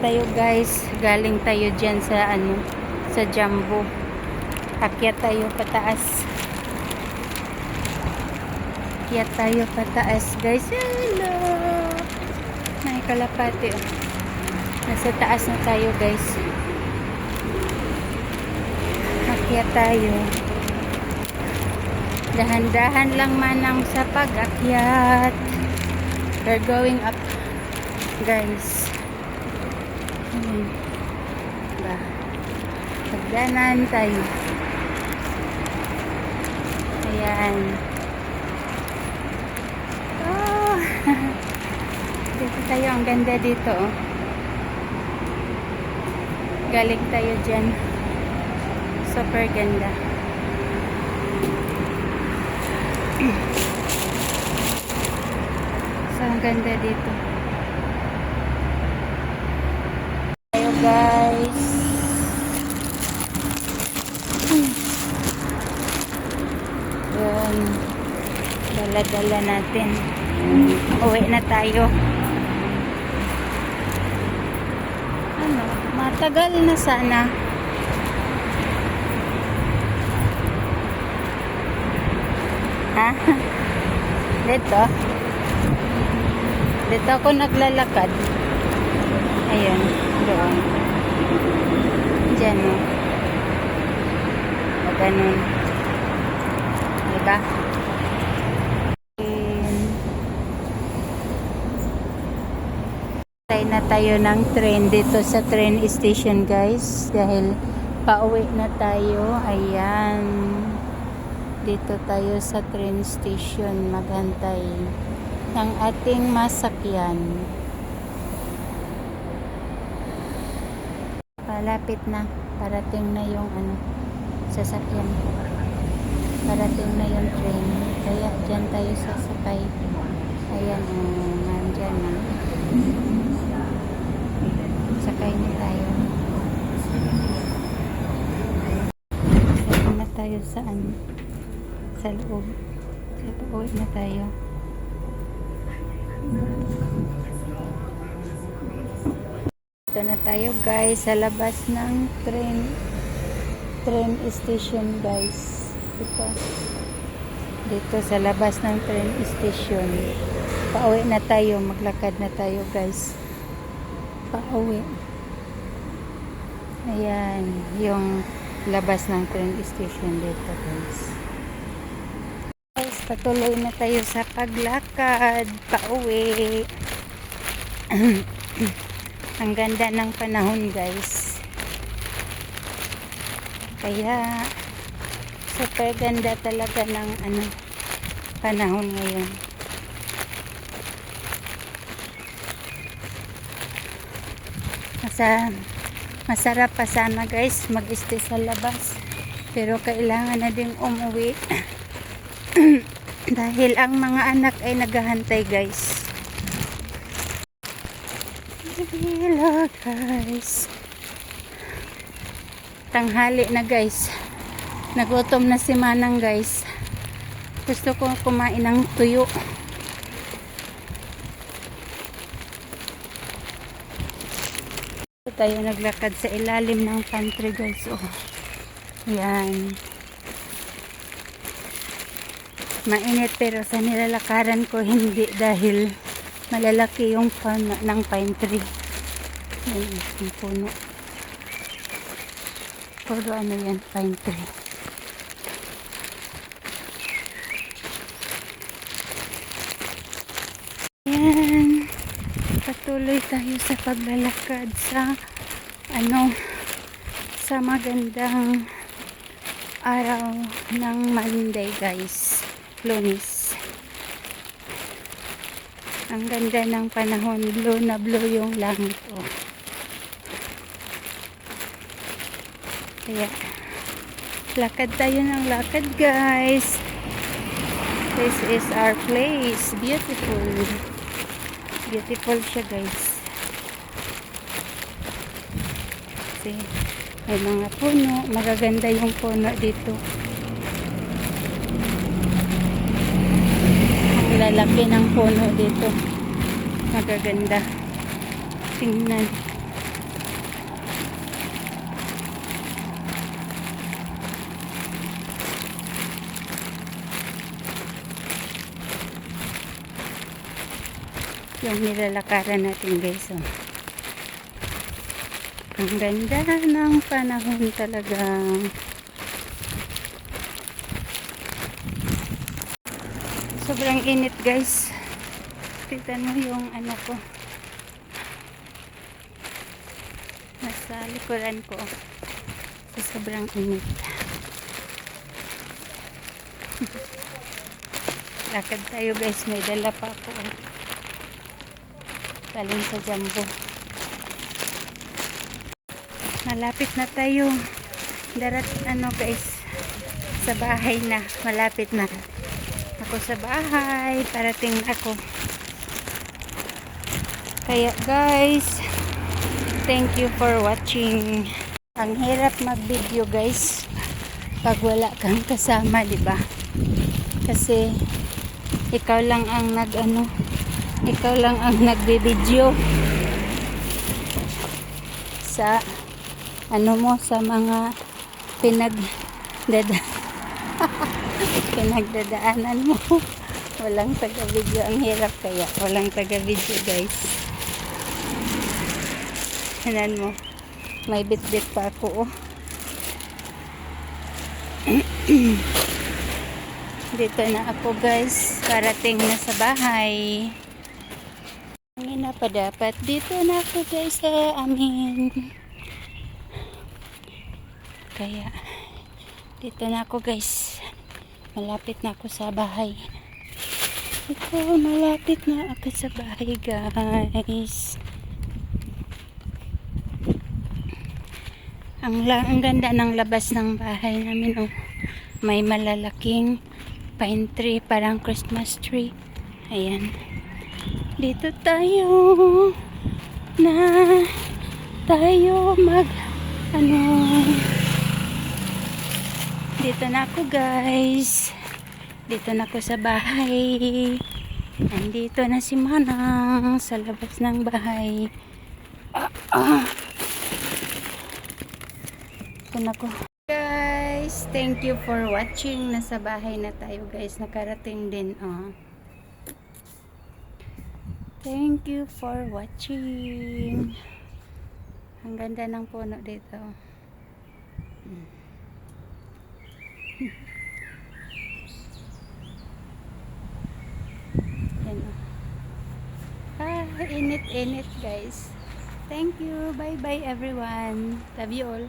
tayo guys. Galing tayo dyan sa ano, sa Jumbo. Akyat tayo pataas. Akyat tayo pataas guys. Hello! May kalapati. Oh. Nasa taas na tayo guys. Akyat tayo. Dahan-dahan lang manang sa pag-akyat. We're going up guys. Diba? Pagdanan tayo. Ayan. Oh. Dito tayo. Ang ganda dito. Oh. Galing tayo dyan. Super ganda. So, ang ganda dito. Tayo guys. Yun. Dala-dala natin. Uwi na tayo. Ano? Matagal na sana. Ha? Dito ako naglalakad. Ayan, doon. Diyan, o. O, ganun. Diba? Tayo na tayo ng train dito sa train station, guys. Dahil pauwi na tayo. Ayan. Dito tayo sa train station maghantay ng ating masakyan. Palapit na. Parating na yung ano, sasakyan. Parating na yung train. Kaya dyan tayo sasakay. Ayan, nandyan na. Sakay na tayo. Sakay na tayo sa ano, sa loob. Uwi na tayo. Ito na tayo guys sa labas ng train station guys. Dito sa labas ng train station. Pauwi na tayo, maglakad na tayo guys. Pauwi. Ayan, yung labas ng train station dito guys. Patuloy na tayo sa paglakad pauwi. Ang ganda ng panahon guys, kaya super ganda talaga ng ano, panahon ngayon. Masarap pa sana guys mag-stay sa labas, pero kailangan na ding umuwi. Dahil ang mga anak ay naghahantay guys. Hello guys. Tanghali na guys. Nagutom na si Manang guys. Gusto ko kumain ng tuyo. Tayo naglakad sa ilalim ng pantry guys. Oh. Yan. Mainit pero sa nilalakaran ko hindi dahil malalaki yung puno ng pine tree. Ayan, yung puno. Puro ano yan, pine tree. Ayan. Patuloy tayo sa paglalakad sa ano, sa magandang araw ng Monday guys. Lunes. Ang ganda ng panahon, blue na blue yung langit. Oh. Kaya lakad tayo ng lakad guys. This is our place. Beautiful. Beautiful siya guys. Kasi may mga puno, magaganda yung puno dito. Lalaki ng puno dito. Magaganda. Tingnan. yung nilalakaran natin guys. Oh. Ang ganda ng panahon talaga. Sobrang init guys. Tignan mo yung ano ko. Nasa likuran ko. Sobrang init. Lakad tayo guys. May dala pa ako. Galing sa Jumbo. Malapit na tayo. Ano guys. Sa bahay na. Malapit na. Ako sa bahay. Parating ako. Kaya guys. Thank you for watching. Ang hirap mag-video guys. Pag wala kang kasama, di ba? Kasi ikaw lang ang ikaw lang ang nagbe-video sa sa mga pinagdadaanan mo. Walang taga-video. Ang hirap kaya. Walang taga-video guys. Hanan mo. May bit-bit pa ako. Oh. Dito na ako guys. Parating na sa bahay. Hindi na pa dapat. Dito na ako guys sa amin. Kaya dito na ako guys. Malapit na ako sa bahay. Ito, malapit na ako sa bahay guys. Ang ganda ng labas ng bahay namin. Oh. May malalaking pine tree, parang Christmas tree. Ayan. Dito tayo dito na ako guys. Dito na ako sa bahay. Nandito na si Manang sa labas ng bahay. Dito na ako. Guys, thank you for watching. Nasa bahay na tayo guys. Nakarating din. Thank you for watching. Ang ganda ng puno dito. Init-init guys. Thank you. Bye-bye everyone. Love you all.